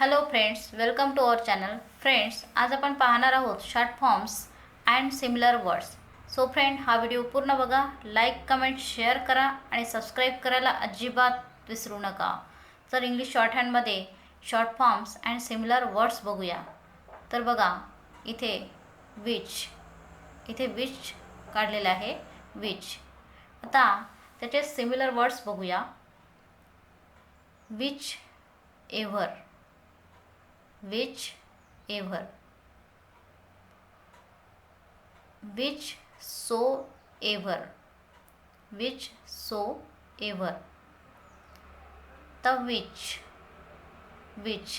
Hello friends, welcome to our channel. Friends, आज आपण पाहणार आहोत short forms and similar words. So friend, हा व्हिडिओ पूर्ण बघा, लाईक कमेंट शेअर करा आणि सबस्क्राईब करायला अजिबात विसरू नका. तर इंग्लिश शॉर्ट हँडमध्ये short forms and similar words बघूया. तर बघा, इथे विच काढलेलं आहे, विच. आता त्याचे सिमिलर वर्ड्स बघूया. Which ever, whichever, whichsoever, whichsoever, the which,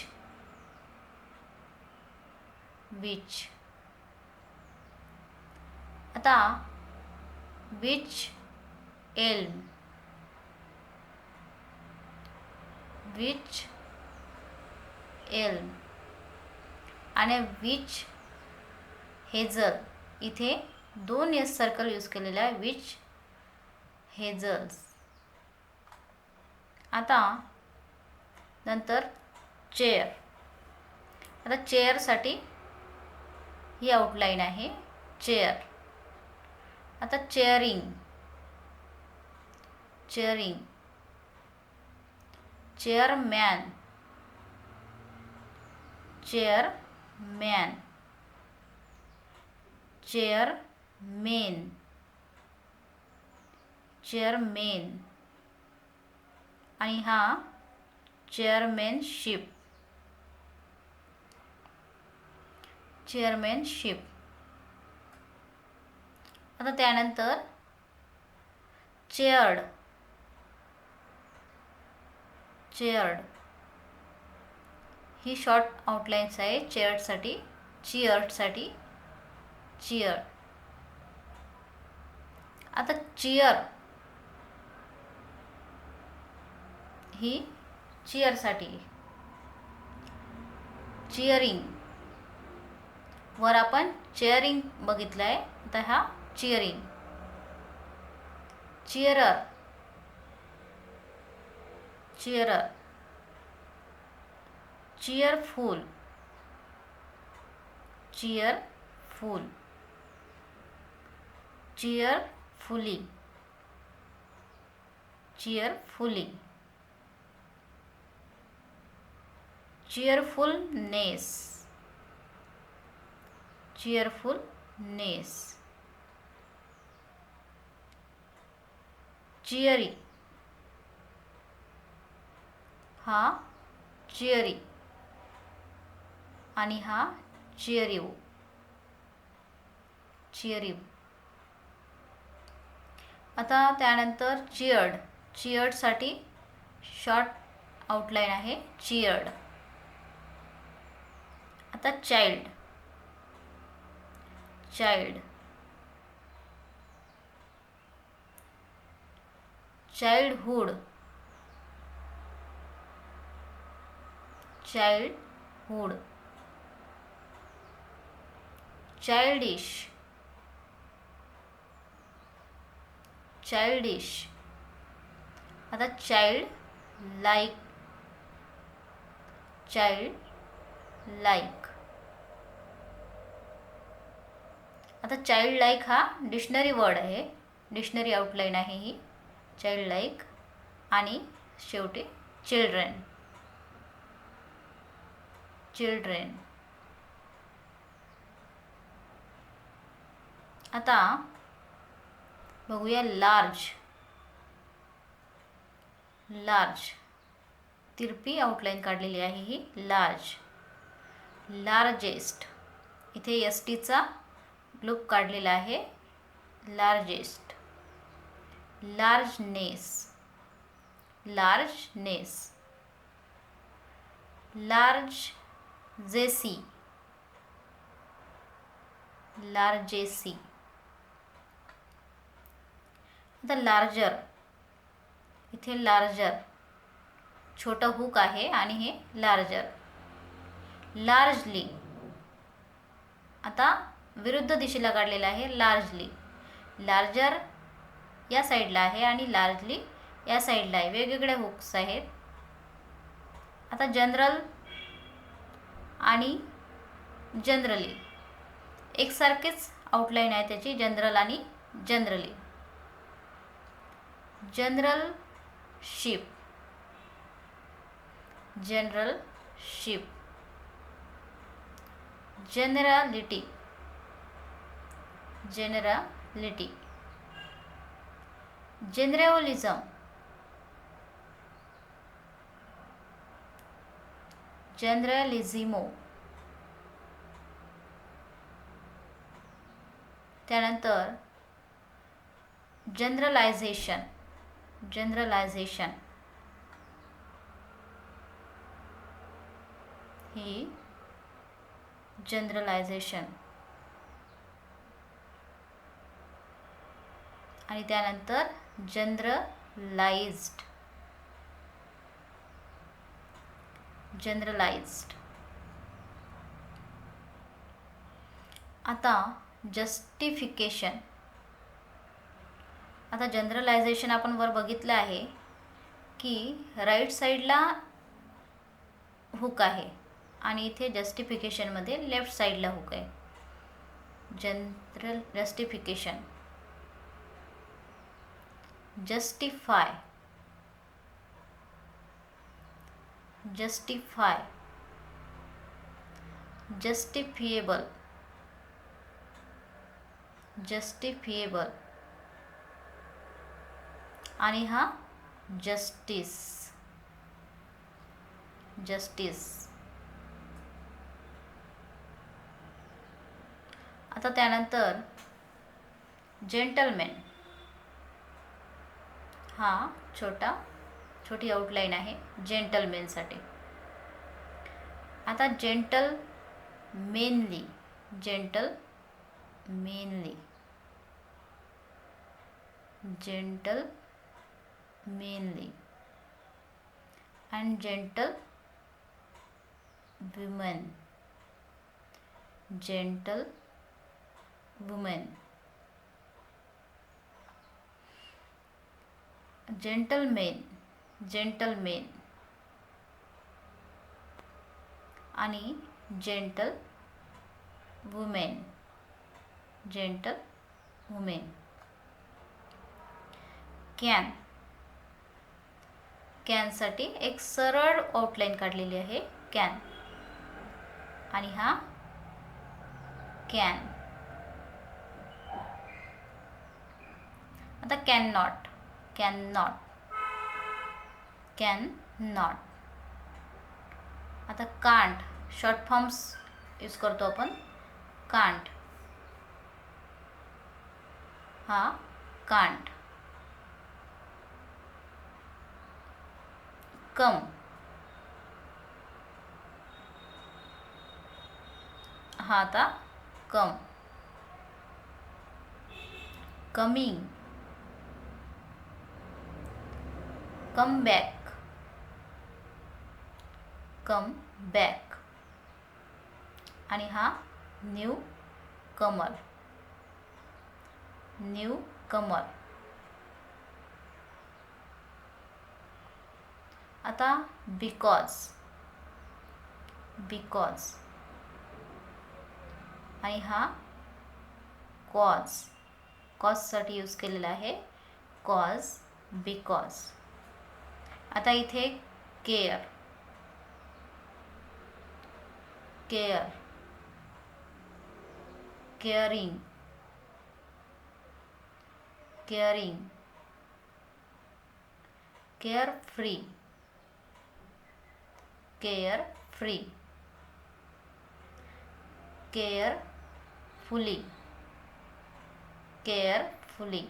आता which elm, आणि विच हेझल. इथे दोन एस सर्कल यूज केलेले आहे, विच हेझल्स. आता नंतर चेअर. आता चेअरसाठी ही आउटलाईन आहे, चेअर. आता चेअरिंग, चेअरमॅन, चेअरमेन, आणि हा चेअरमॅनशिप. आता त्यानंतर चेअर्ड, ही शॉर्ट आउटलाईन्स आहे चेअर्डसाठी, चेअर. आता चीयर, ही चीयरसाठी. चिअरिंग, वर आपण चेअरिंग बघितलं आहे, आता हा चिअरिंग. चिअरर, चीयरफुल, चीयरफुली, चीयरफुलनेस, चिअरी, हा चिअरी, आणि हा चिअरिव. आता त्यानंतर चिअर्डसाठी शॉर्ट आउटलाईन आहे, चिअर्ड. आता चाइल्ड, चाइल्डहुड, चाइल्डिश, आता चाइल्ड लाईक, आता चाइल्ड लाईक हा डिक्शनरी वर्ड आहे, डिक्शनरी आउटलाईन आहे ही, चाइल्ड लाईक. आणि शेवटी चिल्ड्रेन. आता बघूया लार्ज, तिरपी आउटलाईन काढलेली आहे ही, लार्जेस्ट. इथे एस टीचा लूप काढलेला आहे, लार्जेस्ट. लार्जनेस, लार्जेसी, आता लार्जर. इथे लार्जर छोटं हुक आहे आणि हे लार्जर. लार्जली, आता विरुद्ध दिशेला काढलेला आहे, लार्जली. लार्जर या साईडला आहे आणि लार्जली या साईडला आहे, वेगवेगळे हुक्स आहेत. आता जनरल आणि जनरली एकसारखेच आउटलाईन आहे त्याची, जनरल आणि generally. Generalship, generalship. Generality, generality. Generalism, generalissimo. त्यानंतर जनरलायझेशन, जनरलायझेशन ही जनरलायझेशन. आणि त्यानंतर जनरलाइज्ड, जनरलाइज्ड. आता जस्टिफिकेशन. आता जनरलायझेशन आपण वर बघितलं आहे की राईट साईडला हुक आहे आणि इथे जस्टिफिकेशनमध्ये लेफ्ट साईडला हुक आहे. General justification, justify, justify. Justifiable, justifiable. आणि हा जस्टिस, जस्टिस. आता त्यानंतर जेंटलमॅन. हा छोटी आउटलाईन आहे जेंटलमॅनसाठी. आता जेंटलमेनली, जेंटलमेनली, जेंटलमेनली. and gentlewomen, gentlewomen. gentleman, gentleman. आणि gentlewomen, gentlewomen. कॅन, कॅनसाठी एक सरळ आउटलाईन काढलेली आहे कॅन. आणि हा कॅन. आता can not, can not, can not. आता कांट, शॉर्ट फॉर्म्स यूज करतो आपण. कांट, हा कांट. कम, हा आता come. Coming, come back, come back. आणि हा न्यू कमर, न्यू कमर. आता बिकॉज, बिकॉज. आणि हा कॉज, कॉजसाठी यूज केलेला आहे कॉज, बिकॉज. आता इथे care, care, caring, caring. Carefree, carefree. Carefully, carefully.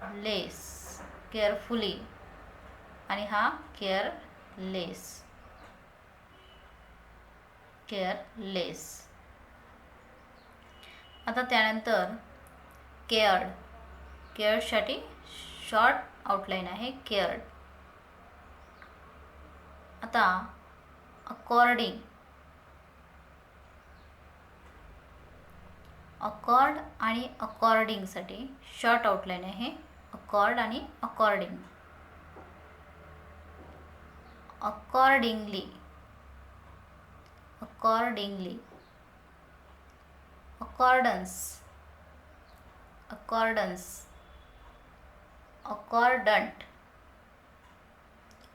Careless, carefully. आणि हा केअरलेस, केअरलेस. आता त्यानंतर केअर्ड, केअर्डसाठी शॉर्ट आउटलाईन आहे केअर्ड. आता अकॉर्डिंग, अकॉर्ड आणि अकॉर्डिंगसाठी शॉर्ट आउटलाईन आहे अकॉर्ड आणि according. accordingly, accordingly, accordance, accordance, accordant,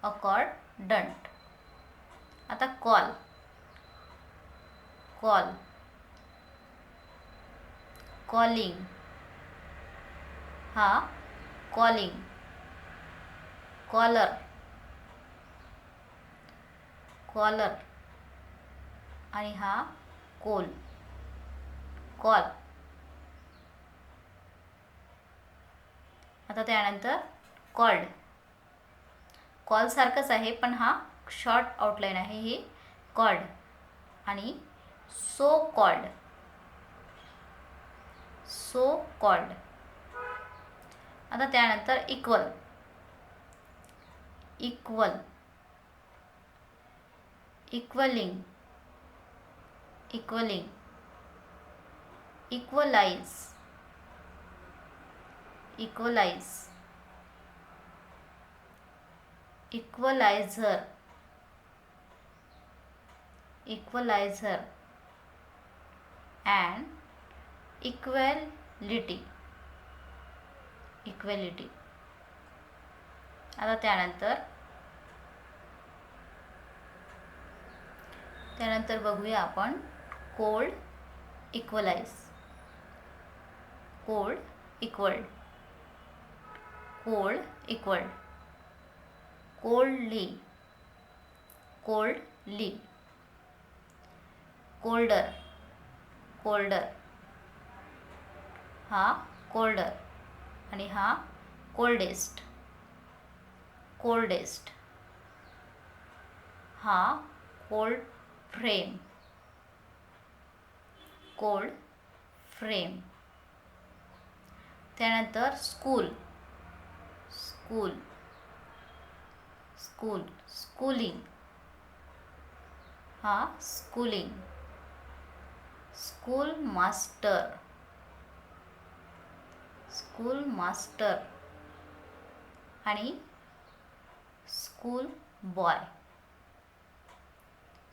accordant. आता call, call, calling, हा calling, collar, collar आणि हा call, call. आता त्यानंतर कॉल्ड, कॉल सारखंच आहे पण हा शॉर्ट आउटलाईन आहे ही कॉल्ड. आणि सो कॉल्ड, सो कॉल्ड. आता त्यानंतर equal, equal, equaling, equaling, equalize, equalize, equalizer, equalizer and equality, equality. आता त्यानंतर बघूया आपण cold, equalize, cold, equaled, cold, equaled, coldly, coldly, colder, colder, हा कोल्डर आणि हा कोल्डेस्ट, कोल्डेस्ट, हा कोल्ड फ्रेम, कोल्ड फ्रेम. त्यानंतर स्कूल, स्कूल, स्कूल, स्कूलिंग, हा schooling, school master, school master आणि स्कूल बॉय,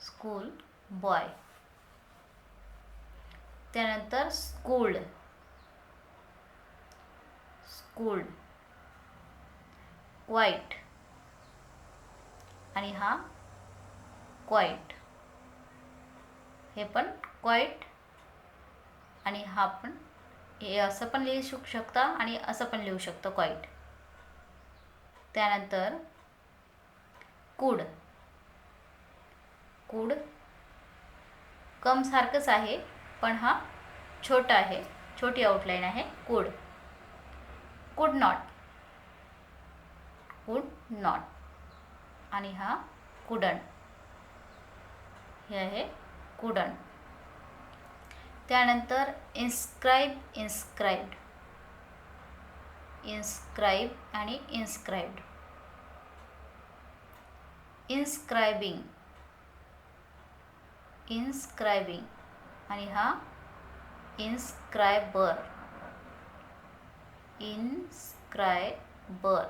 स्कूल बॉय. त्यानंतर स्कूल्ड, स्कूल्ड, क्वाइट आणि हा क्वाइट, हे पण क्वाइट आणि हा पण, हे असं पण लिहू शकता आणि असं पण लिहू शकतो क्वाइट. त्यानंतर कूड, कूड कम सारखंच आहे पण हा छोटा आहे, छोटी आउटलाईन आहे कूड. कुड नॉट, कुड नॉट आणि हा कुडंट, हे आहे कुडंट. त्यानंतर इन्स्क्राईब, इन्स्क्राईब्ड, इन्स्क्राईब आणि इन्स्क्राईब्ड, इन्स्क्रायबिंग, इन्स्क्रायबिंग आणि हा इन्स्क्रायबर, इन्स्क्रायबर.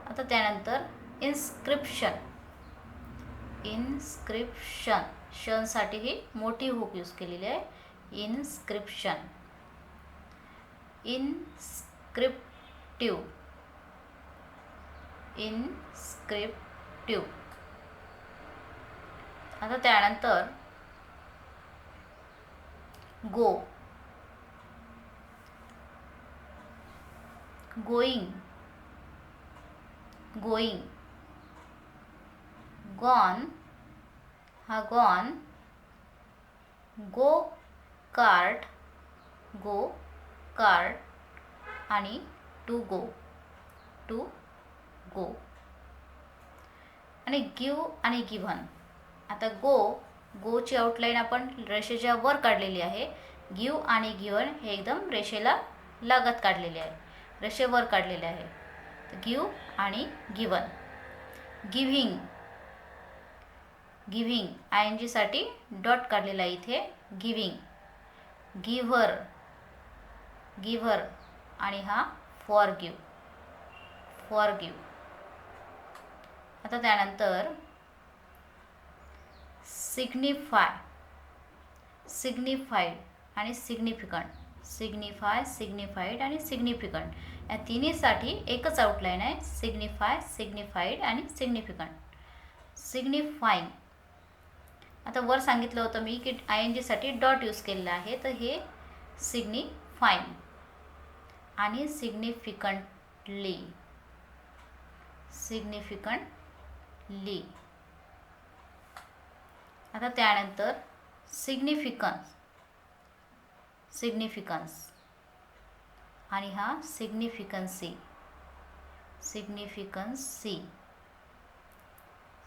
आता त्यानंतर इन्स्क्रिप्शन, इन्स्क्रिप्शन, शनसाठी ही मोठी हुक यूज केलेली आहे, इन्स्क्रिप्शन. इन्स्क्रिप्टिव्ह, इन्स्क्रिप्टिव्ह. आता त्यानंतर गो, गोइंग, गोइंग, गॉन, हा gone, go kart, go kart आणि टू गो, टू गो. आणि गिव आणि गिव्हन. आता गोची आउटलाईन आपण रेषेच्या वर काढलेली आहे, गिव आणि गिव्हन हे एकदम रेषेला लागत काढलेले आहे, रेषेवर काढलेले आहे. गिव आणि given. Giving, giving I N जीसाठी डॉट काढलेला आहे इथे, गिव्हिंग. गिव्हर, गिव्हर आणि हा फॉरगिव्ह, फॉरगिव्ह. आता त्यानंतर सिग्निफाय, सिग्निफाईड आणि सिग्निफिकंट, सिग्निफाय, सिग्निफाईड आणि सिग्निफिकंट या तिन्हीसाठी एकच आउटलाईन आहे, सिग्निफाय, सिग्निफाईड आणि सिग्निफिकंट. सिग्निफाईंग, आता वर सांगितलं होतं मी की INGसाठी डॉट यूज केलेला आहे, तर हे सिग्निफाईंग आणि सिग्निफिकंटली, सिग्निफिकंटली. आता त्यानंतर सिग्निफिकन्स, सिग्निफिकन्स आणि हा सिग्निफिकन्सी, सिग्निफिकन्सी,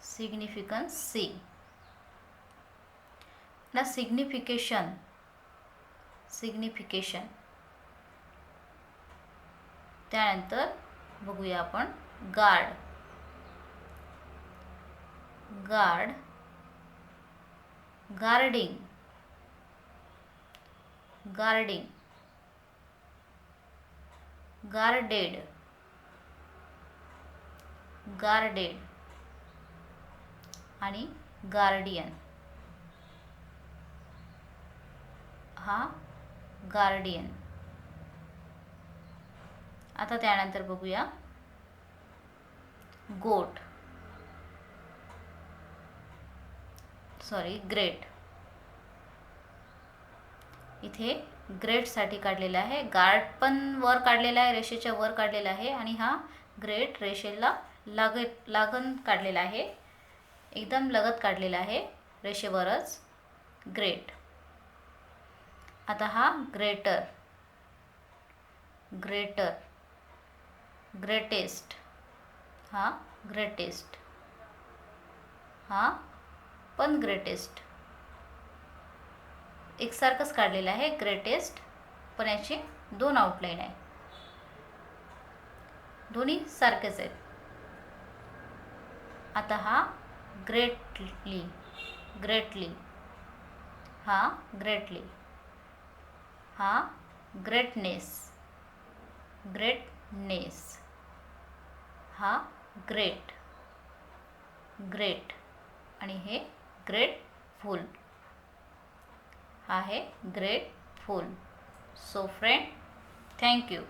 सिग्निफिकन्सी. ना सिग्निफिकेशन, सिग्निफिकेशन. त्यानंतर बघूया आपण guard, guard, guarding, guarding, guarded, guarded आणि गार्डियन. हा गार्डियन. आता त्यानंतर बघूया गोट, सॉरी ग्रेट. इथे ग्रेटसाठी काढलेला आहे, गार्ड पण वर काढलेला आहे, रेषेच्या वर काढलेला आहे आणि हा ग्रेट रेषेला लागण काढलेला आहे, एकदम लगत काढलेला आहे रेषेवरच, ग्रेट. आता हा ग्रेटर, ग्रेटर, ग्रेटेस्ट, हा ग्रेटेस्ट, हा पण ग्रेटेस्ट. एकसारखंच काढलेलं आहे ग्रेटेस्ट, पण याची दोन आउटलाईन आहे, दोन्ही सारखेच आहेत. आता हा ग्रेटली, ग्रेटली, हा ग्रेटली, हा ग्रेटनेस, ग्रेटनेस, हा ग्रेट, ग्रेट आणि हे ग्रेटफुल, हा आहे grateful. So friend, thank you.